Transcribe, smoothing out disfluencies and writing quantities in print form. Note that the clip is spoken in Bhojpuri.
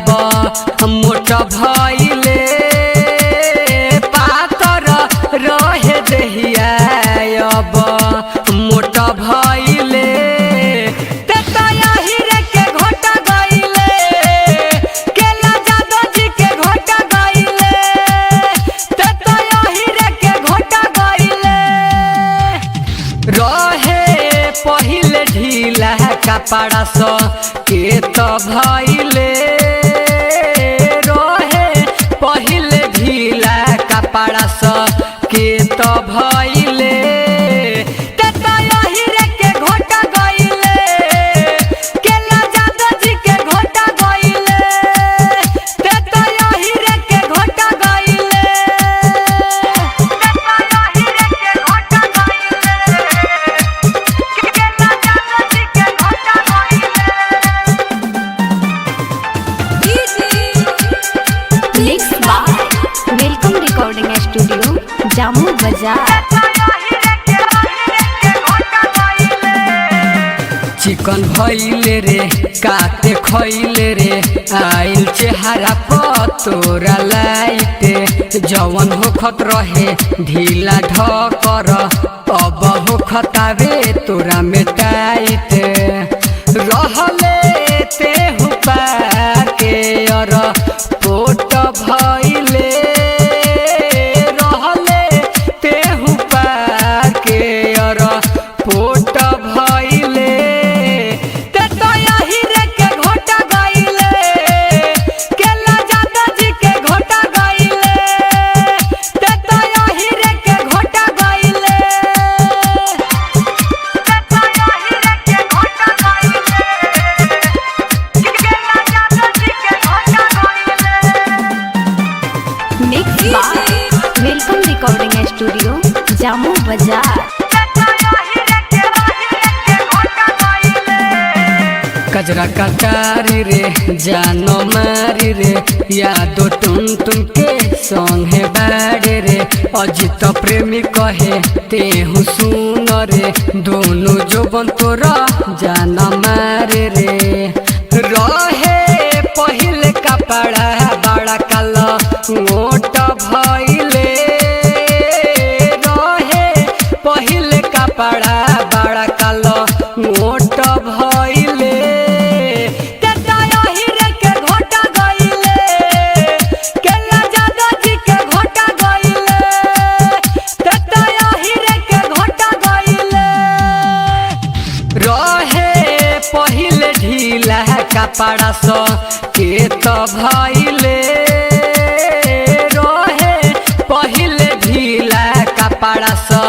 मोट भइले पातर रहे देहिया अब मोट भइले हीरे के घोट गइले केला जादव जी के घोट गइले हीरे के घोट गइले रहे पहिले ढीला कपड़ा स के तो भइले कपड़ा स के तो भइले हीरे के घोट गइले केला जादव जी के घोट गइले हीरे के घोट गइले हीरे के घोट गइले केला जादव जी के घोट गइले वेलकम रिकॉर्डिंग स्टूडियो जामू बाजार। चिकन भइले रे काटे खइले रे आइल चेहरा पर तोरा लाइटे जवन होखत रहे ढीला ढकर अब होखतावे तोरा में टाइट रहले तेहु पाके और पोट भइले पोट भइले हीरे के घोट गइले केला जादव जी के घोट गइले हीरे के घोट गइले हीरे के घोट गइले केला जादव जी के घोट गइले। Mix by welcome recording studio Jamu Bazar. कजरा कटारी रे जानो मारी रे यादो टुन टुन के संगे बाड़े रे अजित प्रेमी कहे तेहु सुन रे दोनों जोबन तोरा जाना मारे रे रहे पहिले कपड़ा बड़ा काला मोट भइले रहे पहिले कपड़ा बड़ा काला मोट भइले पहिले ढीला कपड़ा स के तो भइले रहे पहिले ढीला कपड़ा स